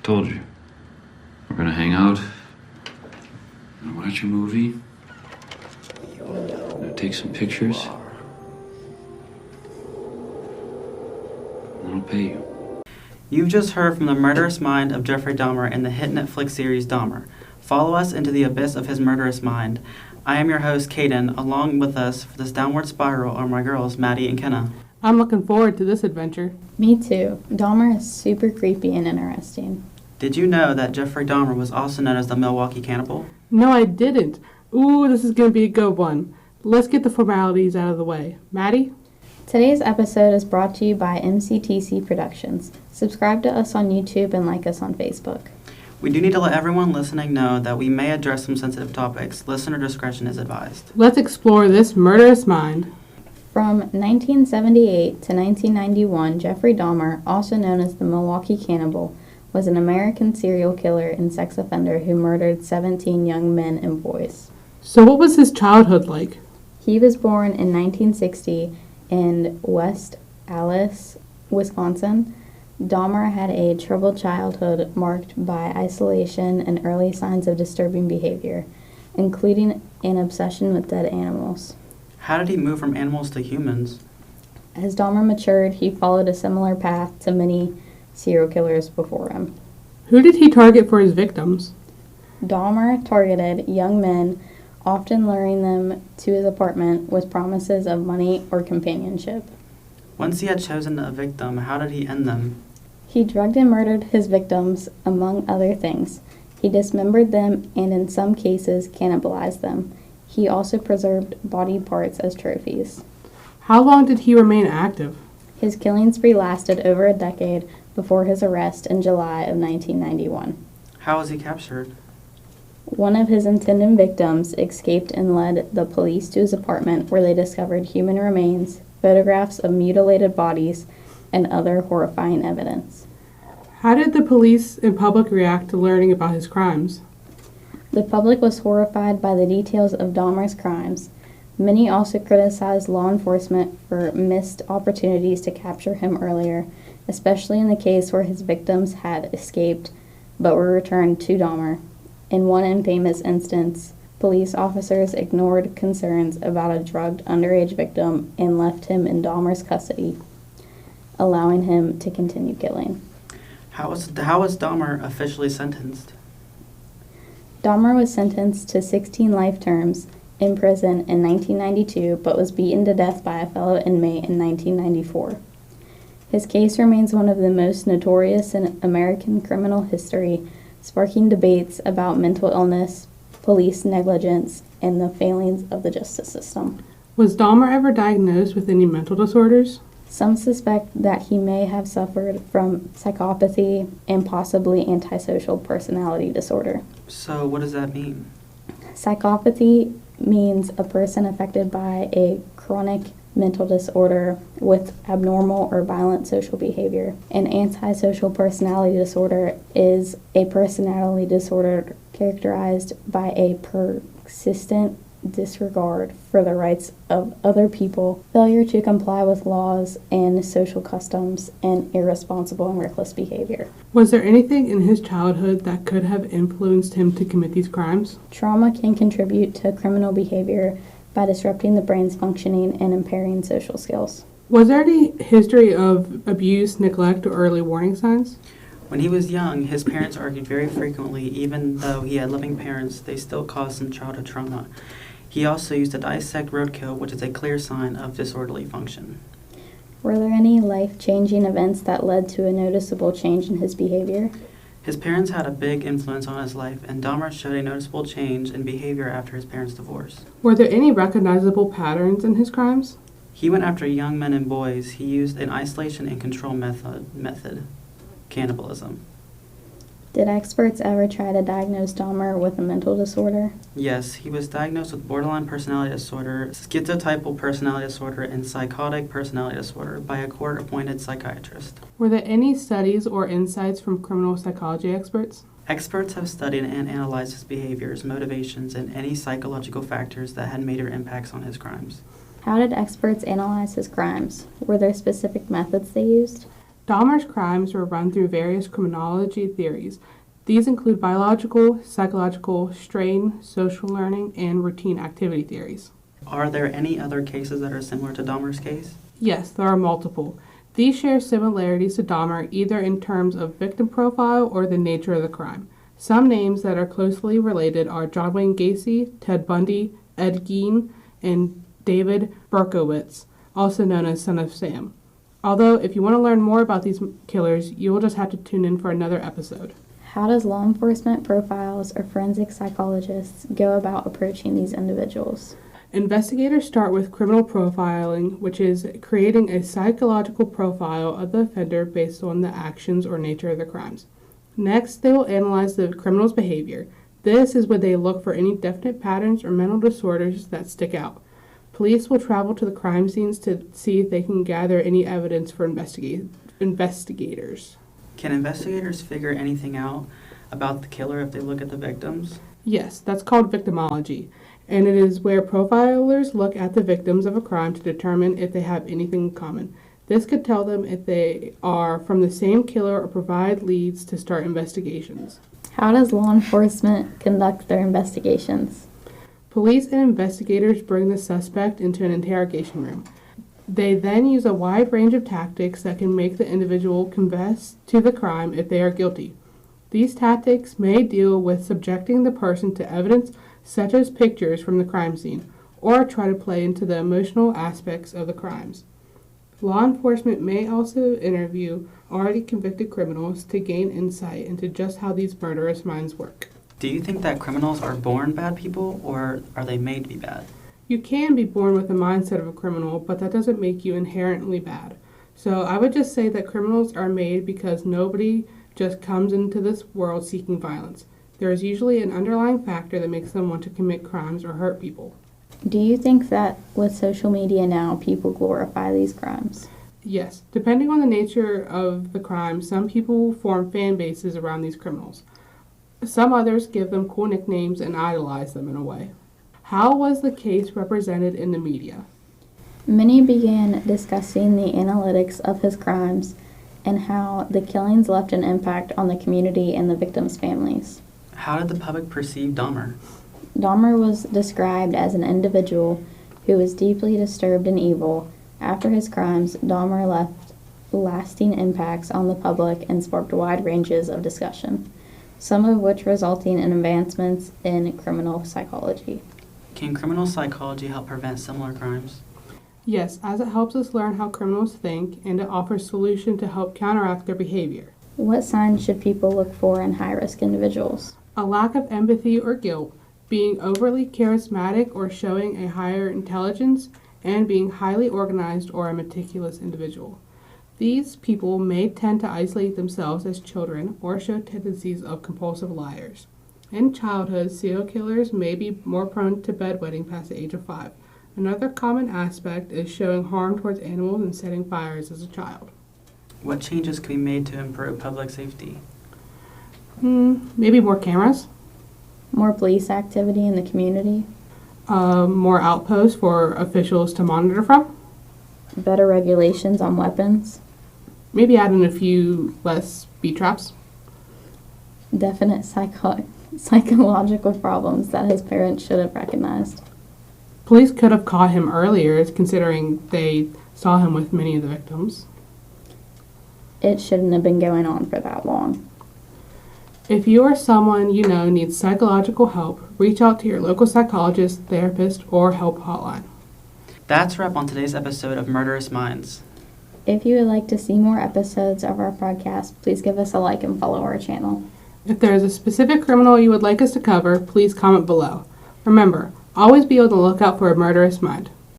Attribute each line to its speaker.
Speaker 1: Told you. We're gonna hang out. Gonna watch a movie. Gonna take some pictures. And I'll pay you.
Speaker 2: You've just heard from the murderous mind of Jeffrey Dahmer in the hit Netflix series Dahmer. Follow us into the abyss of his murderous mind. I am your host, Kaden. Along with us for this downward spiral are my girls, Maddie and Kenna.
Speaker 3: I'm looking forward to this adventure.
Speaker 4: Me too. Dahmer is super creepy and interesting.
Speaker 2: Did you know that Jeffrey Dahmer was also known as the Milwaukee Cannibal?
Speaker 3: No, I didn't. Ooh, this is going to be a good one. Let's get the formalities out of the way. Maddie?
Speaker 4: Today's episode is brought to you by MCTC Productions. Subscribe to us on YouTube and like us on Facebook.
Speaker 2: We do need to let everyone listening know that we may address some sensitive topics. Listener discretion is advised.
Speaker 3: Let's explore this murderous mind.
Speaker 4: From 1978 to 1991, Jeffrey Dahmer, also known as the Milwaukee Cannibal, was an American serial killer and sex offender who murdered 17 young men and boys.
Speaker 3: So what was his childhood like?
Speaker 4: He was born in 1960 in West Allis, Wisconsin. Dahmer had a troubled childhood marked by isolation and early signs of disturbing behavior, including an obsession with dead animals.
Speaker 2: How did he move from animals to humans?
Speaker 4: As Dahmer matured, he followed a similar path to many serial killers before him.
Speaker 3: Who did he target for his victims?
Speaker 4: Dahmer targeted young men, often luring them to his apartment with promises of money or companionship.
Speaker 2: Once he had chosen a victim, how did he end them?
Speaker 4: He drugged and murdered his victims, among other things. He dismembered them and in some cases cannibalized them. He also preserved body parts as trophies.
Speaker 3: How long did he remain active?
Speaker 4: His killing spree lasted over a decade before his arrest in July of 1991.
Speaker 2: How was he captured?
Speaker 4: One of his intended victims escaped and led the police to his apartment where they discovered human remains, photographs of mutilated bodies, and other horrifying evidence.
Speaker 3: How did the police and public react to learning about his crimes?
Speaker 4: The public was horrified by the details of Dahmer's crimes. Many also criticized law enforcement for missed opportunities to capture him earlier, especially in the case where his victims had escaped but were returned to Dahmer. In one infamous instance, police officers ignored concerns about a drugged underage victim and left him in Dahmer's custody, allowing him to continue killing.
Speaker 2: How was Dahmer officially sentenced?
Speaker 4: Dahmer was sentenced to 16 life terms in prison in 1992, but was beaten to death by a fellow inmate in 1994. His case remains one of the most notorious in American criminal history, sparking debates about mental illness, police negligence, and the failings of the justice system.
Speaker 3: Was Dahmer ever diagnosed with any mental disorders?
Speaker 4: Some suspect that he may have suffered from psychopathy and possibly antisocial personality disorder.
Speaker 2: So what does that mean?
Speaker 4: Psychopathy means a person affected by a chronic mental disorder with abnormal or violent social behavior. An antisocial personality disorder is a personality disorder characterized by a persistent disregard for the rights of other people, failure to comply with laws and social customs, and irresponsible and reckless behavior.
Speaker 3: Was there anything in his childhood that could have influenced him to commit these crimes?
Speaker 4: Trauma can contribute to criminal behavior by disrupting the brain's functioning and impairing social skills.
Speaker 3: Was there any history of abuse, neglect, or early warning signs?
Speaker 2: When he was young, his parents argued very frequently. Even though he had loving parents, they still caused some childhood trauma. He also used to dissect roadkill, which is a clear sign of disorderly function.
Speaker 4: Were there any life-changing events that led to a noticeable change in his behavior?
Speaker 2: His parents had a big influence on his life, and Dahmer showed a noticeable change in behavior after his parents' divorce.
Speaker 3: Were there any recognizable patterns in his crimes?
Speaker 2: He went after young men and boys. He used an isolation and control method, cannibalism.
Speaker 4: Did experts ever try to diagnose Dahmer with a mental disorder?
Speaker 2: Yes, he was diagnosed with borderline personality disorder, schizotypal personality disorder, and psychotic personality disorder by a court-appointed psychiatrist.
Speaker 3: Were there any studies or insights from criminal psychology experts?
Speaker 2: Experts have studied and analyzed his behaviors, motivations, and any psychological factors that had major impacts on his crimes.
Speaker 4: How did experts analyze his crimes? Were there specific methods they used?
Speaker 3: Dahmer's crimes were run through various criminology theories. These include biological, psychological, strain, social learning, and routine activity theories.
Speaker 2: Are there any other cases that are similar to Dahmer's case?
Speaker 3: Yes, there are multiple. These share similarities to Dahmer either in terms of victim profile or the nature of the crime. Some names that are closely related are John Wayne Gacy, Ted Bundy, Ed Gein, and David Berkowitz, also known as Son of Sam. Although, if you want to learn more about these killers, you will just have to tune in for another episode.
Speaker 4: How does law enforcement profiles or forensic psychologists go about approaching these individuals?
Speaker 3: Investigators start with criminal profiling, which is creating a psychological profile of the offender based on the actions or nature of the crimes. Next, they will analyze the criminal's behavior. This is where they look for any definite patterns or mental disorders that stick out. Police will travel to the crime scenes to see if they can gather any evidence for investigators.
Speaker 2: Can investigators figure anything out about the killer if they look at the victims?
Speaker 3: Yes, that's called victimology, and it is where profilers look at the victims of a crime to determine if they have anything in common. This could tell them if they are from the same killer or provide leads to start investigations.
Speaker 4: How does law enforcement conduct their investigations?
Speaker 3: Police and investigators bring the suspect into an interrogation room. They then use a wide range of tactics that can make the individual confess to the crime if they are guilty. These tactics may deal with subjecting the person to evidence such as pictures from the crime scene, or try to play into the emotional aspects of the crimes. Law enforcement may also interview already convicted criminals to gain insight into just how these murderous minds work.
Speaker 2: Do you think that criminals are born bad people, or are they made to be bad?
Speaker 3: You can be born with the mindset of a criminal, but that doesn't make you inherently bad. So I would just say that criminals are made because nobody just comes into this world seeking violence. There is usually an underlying factor that makes them want to commit crimes or hurt people.
Speaker 4: Do you think that with social media now, people glorify these crimes?
Speaker 3: Yes, depending on the nature of the crime, some people form fan bases around these criminals. Some others give them cool nicknames and idolize them in a way. How was the case represented in the media?
Speaker 4: Many began discussing the analytics of his crimes and how the killings left an impact on the community and the victims' families.
Speaker 2: How did the public perceive Dahmer?
Speaker 4: Dahmer was described as an individual who was deeply disturbed and evil. After his crimes, Dahmer left lasting impacts on the public and sparked wide ranges of discussion, some of which resulting in advancements in criminal psychology.
Speaker 2: Can criminal psychology help prevent similar crimes?
Speaker 3: Yes, as it helps us learn how criminals think, and it offers solutions to help counteract their behavior.
Speaker 4: What signs should people look for in high-risk individuals?
Speaker 3: A lack of empathy or guilt, being overly charismatic or showing a higher intelligence, and being highly organized or a meticulous individual. These people may tend to isolate themselves as children or show tendencies of compulsive liars. In childhood, serial killers may be more prone to bedwetting past the age of 5. Another common aspect is showing harm towards animals and setting fires as a child.
Speaker 2: What changes can be made to improve public safety?
Speaker 3: Maybe more cameras,
Speaker 4: More police activity in the community?
Speaker 3: more outposts for officials to monitor from,
Speaker 4: Better regulations on weapons?
Speaker 3: maybe add in a few less speed traps.
Speaker 4: Definite psychological problems that his parents should have recognized.
Speaker 3: Police could have caught him earlier, considering they saw him with many of the victims.
Speaker 4: It shouldn't have been going on for that long.
Speaker 3: If you or someone you know needs psychological help, reach out to your local psychologist, therapist, or help hotline.
Speaker 2: That's a wrap on today's episode of Murderous Minds.
Speaker 4: If you would like to see more episodes of our podcast, please give us a like and follow our channel.
Speaker 3: If there is a specific criminal you would like us to cover, please comment below. Remember, always be on the lookout for a murderous mind.